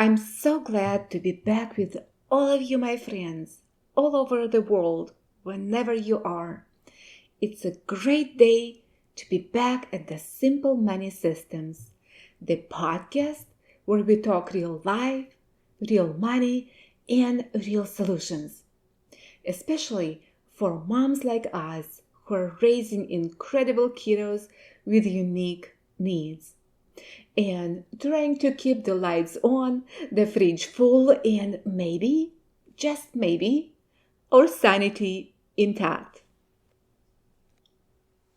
I'm so glad to be back with all of you, my friends, all over the world, whenever you are. It's a great day to be back at the Simple Money Systems, the podcast where we talk real life, real money, and real solutions, especially for moms like us who are raising incredible kiddos with unique needs and trying to keep the lights on, the fridge full, and maybe, just maybe, our sanity intact.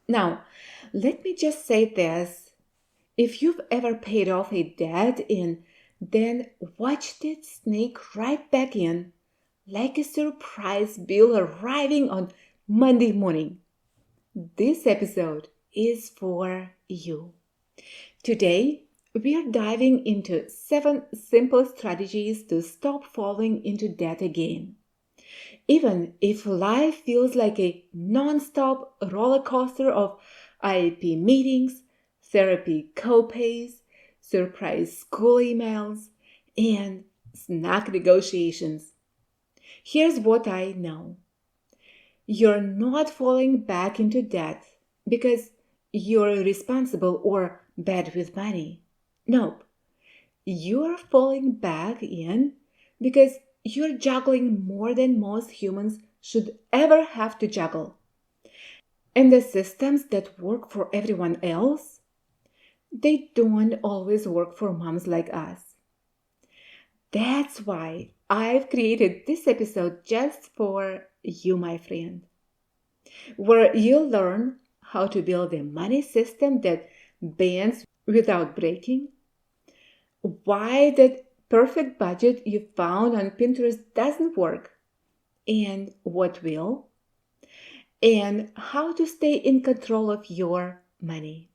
Now, let me just say this. If you've ever paid off a debt and then watched it sneak right back in, like a surprise bill arriving on Monday morning, this episode is for you. Today, we are diving into 7 simple strategies to stop falling into debt again. Even if life feels like a non-stop roller coaster of IAP meetings, therapy co-pays, surprise school emails, and snack negotiations. Here's what I know. You're not falling back into debt because you're irresponsible or bad with money. Nope. You're falling back in because you're juggling more than most humans should ever have to juggle. And the systems that work for everyone else, they don't always work for moms like us. That's why I've created this episode just for you, my friend, where you'll learn how to build a money system that bends without breaking, why that perfect budget you found on Pinterest doesn't work, and what will, and how to stay in control of your money,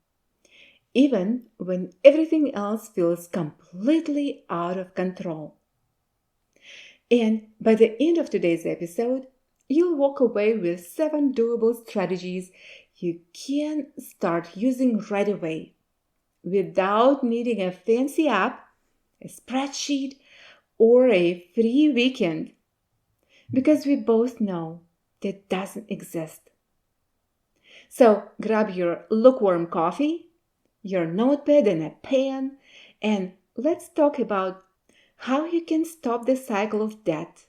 even when everything else feels completely out of control. And by the end of today's episode, you'll walk away with 7 doable strategies you can start using right away without needing a fancy app, a spreadsheet, or a free weekend. Because we both know that doesn't exist. So grab your lukewarm coffee, your notepad and a pen, and let's talk about how you can stop the cycle of debt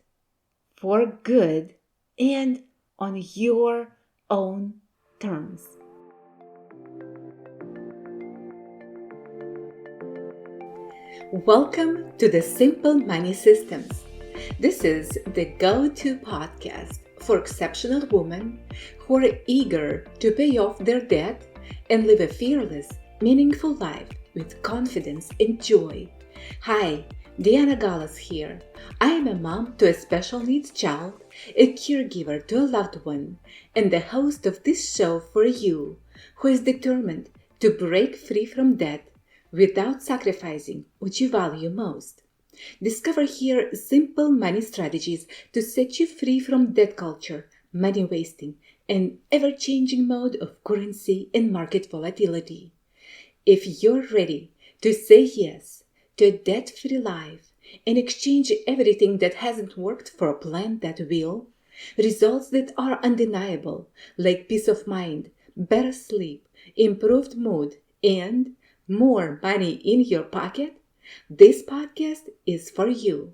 for good and on your own terms. Welcome to the Simple Money Systems. This is the go-to podcast for exceptional women who are eager to pay off their debt and live a fearless, meaningful life with confidence and joy. Hi, Diana Gallas here. I am a mom to a special needs child, a caregiver to a loved one, and the host of this show for you, who is determined to break free from debt without sacrificing what you value most. Discover here simple money strategies to set you free from debt culture, money wasting, and ever-changing mode of currency and market volatility. If you're ready to say yes to a debt-free life and exchange everything that hasn't worked for a plan that will, results that are undeniable, like peace of mind, better sleep, improved mood, and more money in your pocket, this podcast is for you.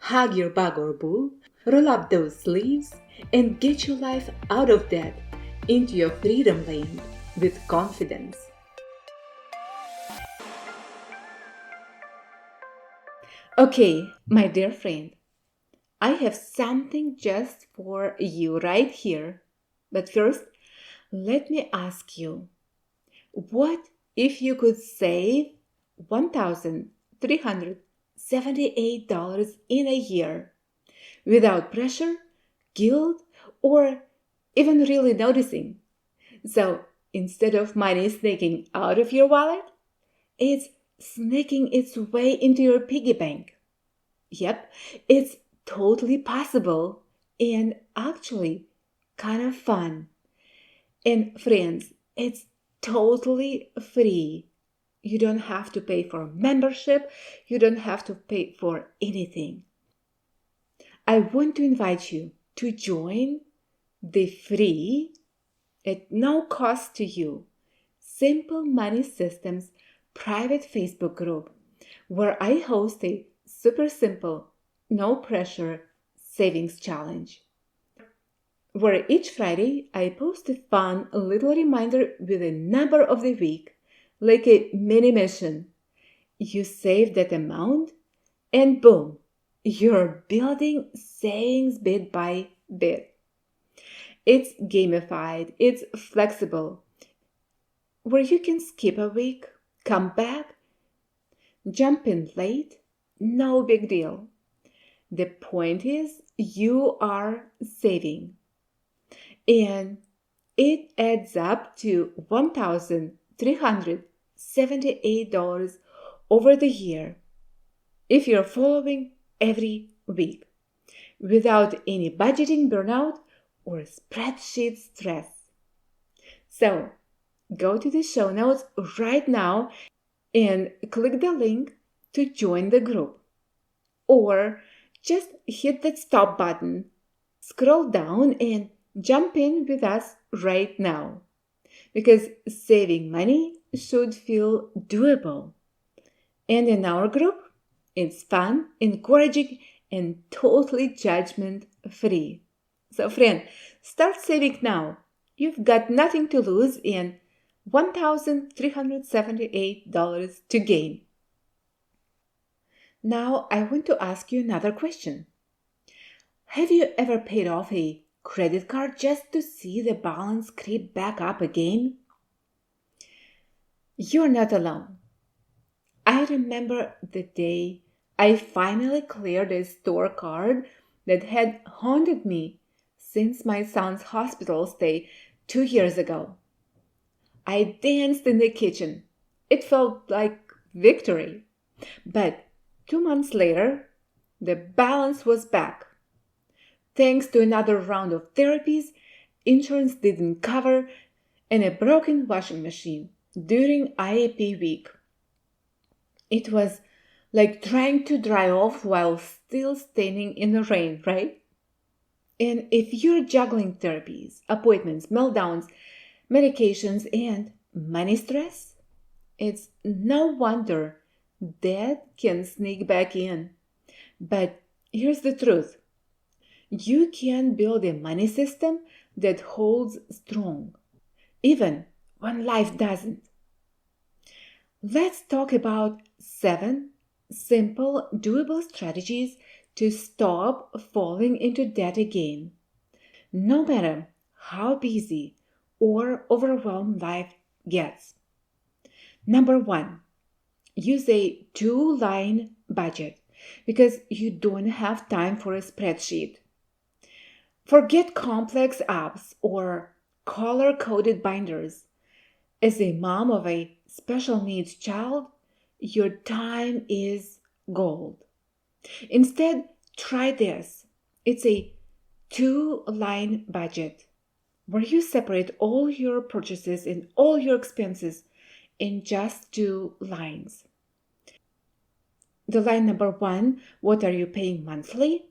Hug your bug or boo, roll up those sleeves, and get your life out of debt into your freedom lane with confidence. Okay, my dear friend, I have something just for you right here. But first, let me ask you, what if you could save $1,378 in a year without pressure, guilt, or even really noticing? So instead of money sneaking out of your wallet, it's sneaking its way into your piggy bank. Yep, it's totally possible and actually kind of fun. And friends, it's totally free. You don't have to pay for membership. You don't have to pay for anything. I want to invite you to join the free, at no cost to you, Simple Money Systems private Facebook group, where I host a super simple, no pressure savings challenge, where each Friday I post a fun little reminder with a number of the week, like a mini mission. You save that amount, and boom, you're building savings bit by bit. It's gamified, it's flexible, where you can skip a week, come back, jump in late, no big deal. The point is, you are saving. And it adds up to $1,378 over the year if you're following every week without any budgeting burnout or spreadsheet stress. So, go to the show notes right now and click the link to join the group. Or just hit that stop button, scroll down, and jump in with us right now. Because saving money should feel doable. And in our group, it's fun, encouraging, and totally judgment free. So, friend, start saving now. You've got nothing to lose and $1,378 to gain. Now, I want to ask you another question. Have you ever paid off a credit card just to see the balance creep back up again? You're not alone. I remember the day I finally cleared a store card that had haunted me since my son's hospital stay 2 years ago. I danced in the kitchen. It felt like victory. But 2 months later, the balance was back. Thanks to another round of therapies, insurance didn't cover, and a broken washing machine during IAP week. It was like trying to dry off while still standing in the rain, right? And if you're juggling therapies, appointments, meltdowns, medications, and money stress, it's no wonder debt can sneak back in. But here's the truth. You can build a money system that holds strong, even when life doesn't. Let's talk about 7 simple, doable strategies to stop falling into debt again, no matter how busy or overwhelmed life gets. Number 1, use a 2-line budget because you don't have time for a spreadsheet. Forget complex apps or color-coded binders. As a mom of a special needs child, your time is gold. Instead, try this. It's a 2-line budget where you separate all your purchases and all your expenses in just 2 lines. The line number 1, what are you paying monthly?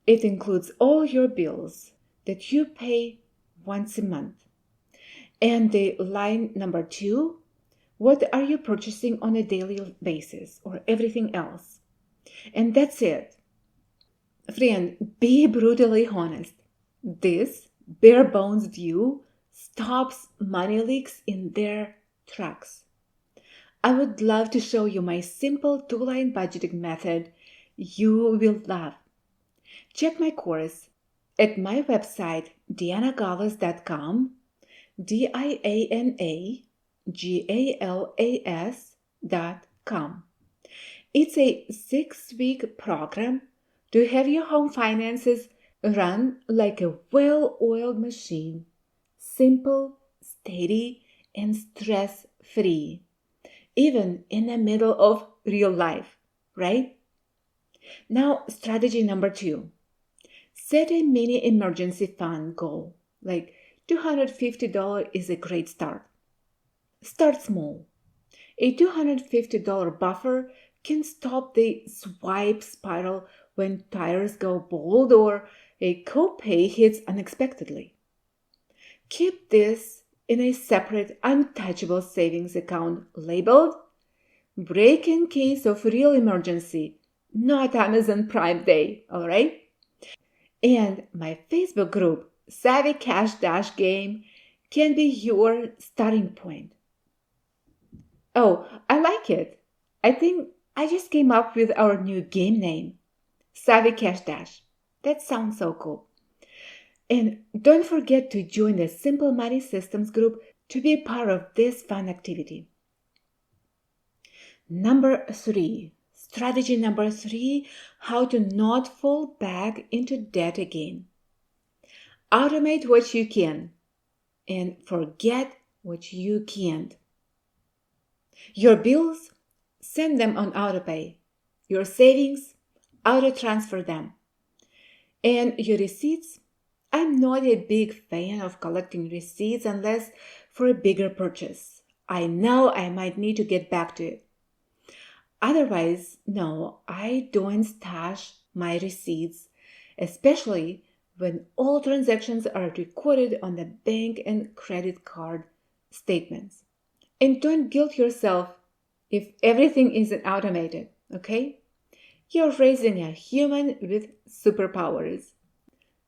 It includes all your bills that you pay once a month. And the line number 2, what are you purchasing on a daily basis or everything else? And that's it. Friend, be brutally honest. This bare bones view stops money leaks in their tracks. I would love to show you my simple 2-line budgeting method you will love. Check my course at my website, dianagalas.com, dianagalas.com. It's a 6-week program to have your home finances run like a well-oiled machine, simple, steady, and stress-free, even in the middle of real life, right? Now, strategy number 2. Set a mini emergency fund goal, like $250 is a great start. Start small. A $250 buffer can stop the swipe spiral when tires go bald or a copay hits unexpectedly. Keep this in a separate untouchable savings account labeled break in case of real emergency, not Amazon Prime Day, all right? And my Facebook group, Savvy Cash Dash Game, can be your starting point. Oh, I like it. I think I just came up with our new game name, Savvy Cash Dash. That sounds so cool. And don't forget to join the Simple Money Systems group to be a part of this fun activity. Strategy number 3, how to not fall back into debt again. Automate what you can and forget what you can't. Your bills, send them on autopay. Your savings, auto-transfer them. And your receipts, I'm not a big fan of collecting receipts unless for a bigger purchase. I know I might need to get back to it. Otherwise, no, I don't stash my receipts, especially when all transactions are recorded on the bank and credit card statements. And don't guilt yourself if everything isn't automated, okay? You're raising a human with superpowers.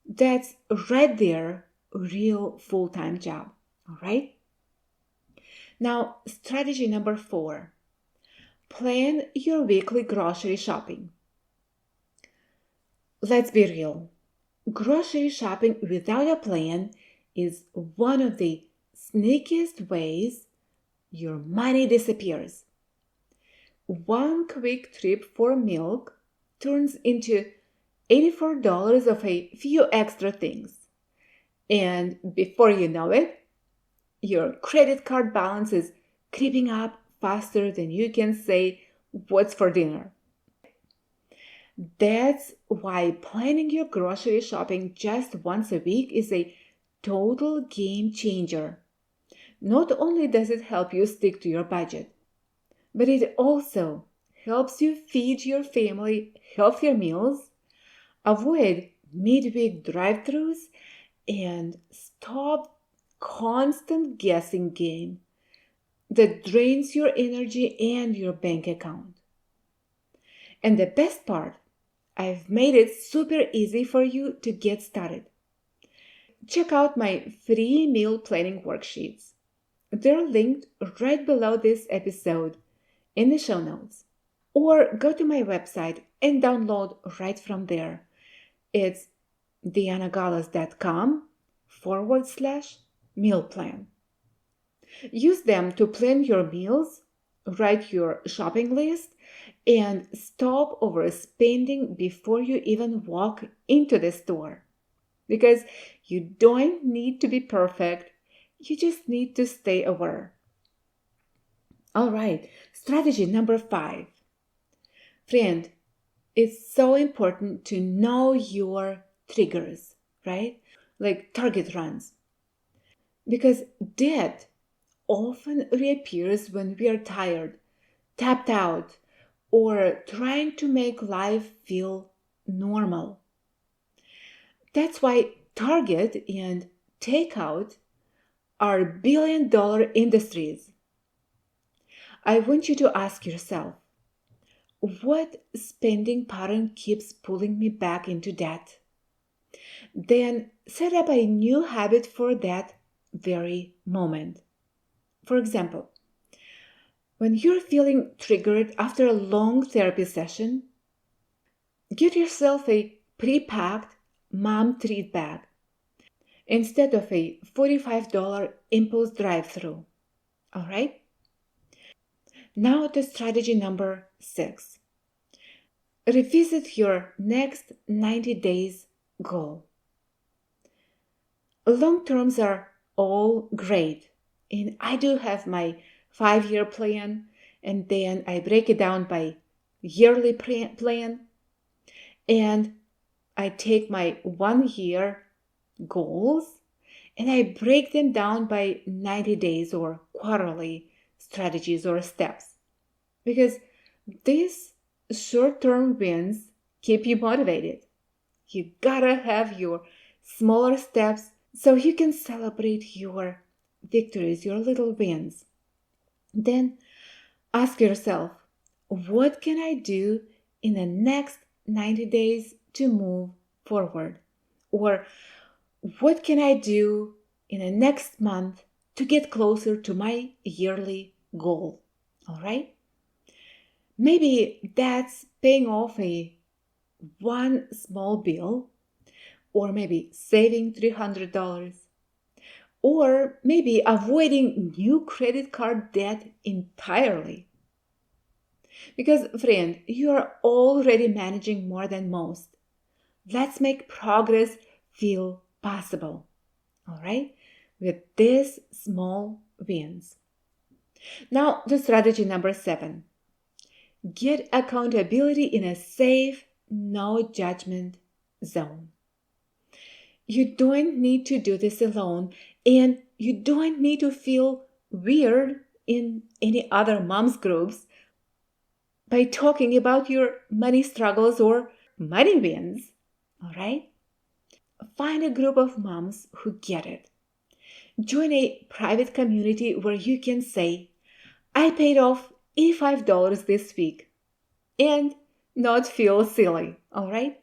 That's right there, a real full-time job, all right? Now, strategy number 4. Plan your weekly grocery shopping. Let's be real. Grocery shopping without a plan is one of the sneakiest ways your money disappears. One quick trip for milk turns into $84 of a few extra things. And before you know it, your credit card balance is creeping up faster than you can say what's for dinner. That's why planning your grocery shopping just once a week is a total game changer. Not only does it help you stick to your budget, but it also helps you feed your family healthier meals, avoid midweek drive-thrus, and stop constant guessing game that drains your energy and your bank account. And the best part, I've made it super easy for you to get started. Check out my free meal planning worksheets. They're linked right below this episode in the show notes. Or go to my website and download right from there. It's dianagalas.com/meal plan. Use them to plan your meals, write your shopping list, and stop overspending before you even walk into the store. Because you don't need to be perfect, you just need to stay aware. All right, strategy number 5. Friend, it's so important to know your triggers, right? Like target runs. Because debt often reappears when we are tired, tapped out, or trying to make life feel normal. That's why Target and takeout are billion-dollar industries. I want you to ask yourself, what spending pattern keeps pulling me back into debt? Then set up a new habit for that very moment. For example, when you're feeling triggered after a long therapy session, get yourself a pre-packed mom treat bag instead of a $45 impulse drive-through. All right? Now to strategy number 6. Revisit your next 90 days goal. Long terms are all great, and I do have my 5-year plan, and then I break it down by yearly plan, and I take my 1-year goals and I break them down by 90 days or quarterly strategies or steps, because these short-term wins keep you motivated. You gotta have your smaller steps so you can celebrate your victories, your little wins. Then ask yourself, what can I do in the next 90 days to move forward? Or what can I do in the next month to get closer to my yearly goal? All right? Maybe that's paying off one small bill, or maybe saving $300, or maybe avoiding new credit card debt entirely. Because, friend, you are already managing more than most. Let's make progress feel possible, all right? With these small wins. Now, the strategy number 7. Get accountability in a safe, no judgment zone. You don't need to do this alone, and you don't need to feel weird in any other moms groups by talking about your money struggles or money wins. All right? Find a group of moms who get it. Join a private community where you can say, I paid off $85 this week, and not feel silly. All right?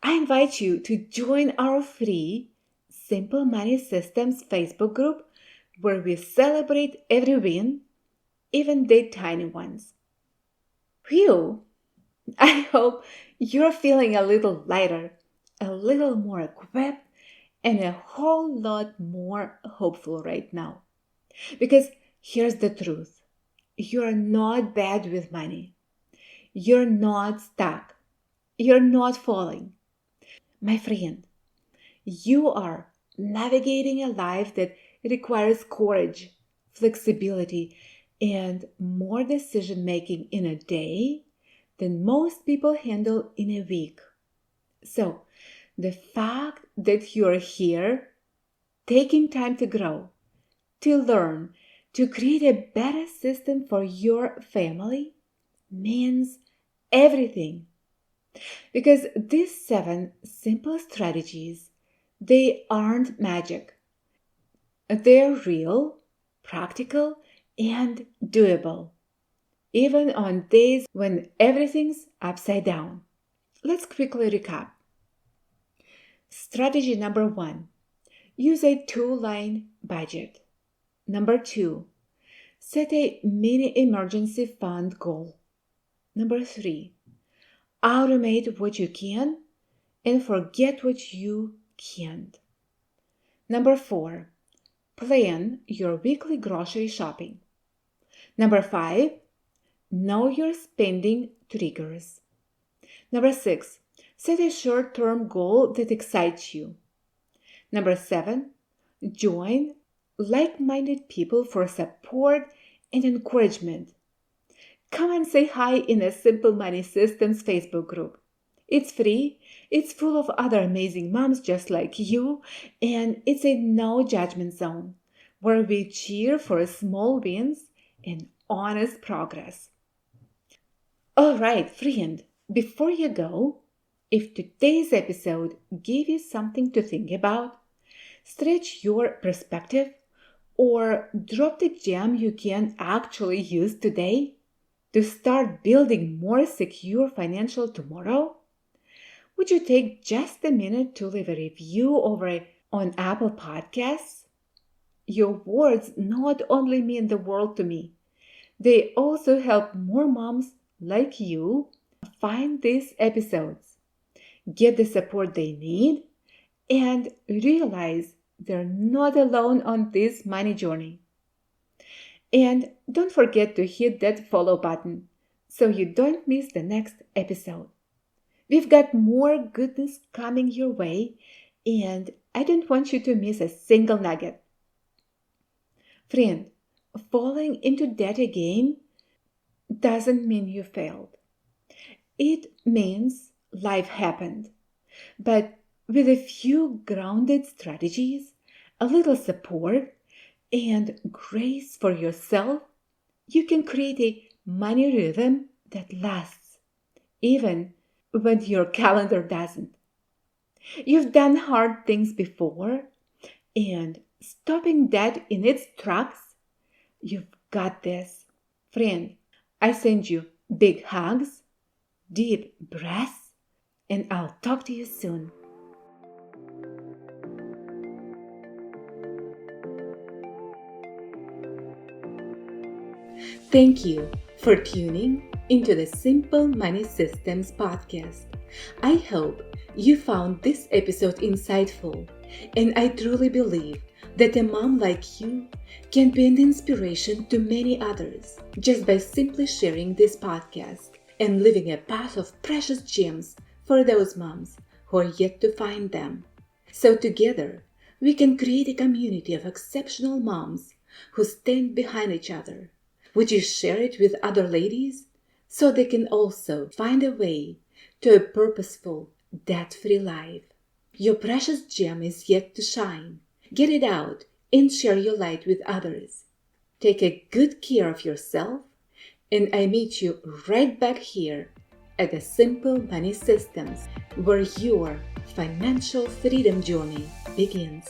I invite you to join our free Simple Money Systems Facebook group where we celebrate every win, even the tiny ones. Phew! I hope you're feeling a little lighter, a little more equipped, and a whole lot more hopeful right now. Because here's the truth. You're not bad with money. You're not stuck. You're not falling. My friend, you are navigating a life that requires courage, flexibility, and more decision making in a day than most people handle in a week. So, the fact that you're here, taking time to grow, to learn, to create a better system for your family means everything. Because these 7 simple strategies, they aren't magic. They're real, practical, and doable, even on days when everything's upside down. Let's quickly recap. Strategy number 1, use a 2-line budget. Number 2, set a mini emergency fund goal. Number 3, automate what you can and forget what you can't. Number 4, plan your weekly grocery shopping. Number 5, know your spending triggers. Number 6, set a short-term goal that excites you. Number 7, join like-minded people for support and encouragement. Come and say hi in a Simple Money Systems Facebook group. It's free, it's full of other amazing moms just like you, and it's a no judgment zone where we cheer for small wins and honest progress. All right, friend, before you go, if today's episode gave you something to think about, stretch your perspective, or drop the gem you can actually use today to start building more secure financial tomorrow, would you take just a minute to leave a review over on Apple Podcasts? Your words not only mean the world to me, they also help more moms like you find these episodes, get the support they need, and realize they're not alone on this money journey. And don't forget to hit that follow button so you don't miss the next episode. We've got more goodness coming your way, and I don't want you to miss a single nugget. Friend, falling into debt again doesn't mean you failed. It means life happened. But with a few grounded strategies, a little support, and grace for yourself, you can create a money rhythm that lasts, even when your calendar doesn't. You've done hard things before, and stopping that in its tracks, you've got this. Friend, I send you big hugs, deep breaths, and I'll talk to you soon. Thank you for tuning into the Simple Money Systems podcast. I hope you found this episode insightful, and I truly believe that a mom like you can be an inspiration to many others just by simply sharing this podcast and leaving a path of precious gems for those moms who are yet to find them. So together, we can create a community of exceptional moms who stand behind each other. Would you share it with other ladies so they can also find a way to a purposeful, debt-free life? Your precious gem is yet to shine. Get it out and share your light with others. Take a good care of yourself, and I meet you right back here at the Simple Money Systems, where your financial freedom journey begins.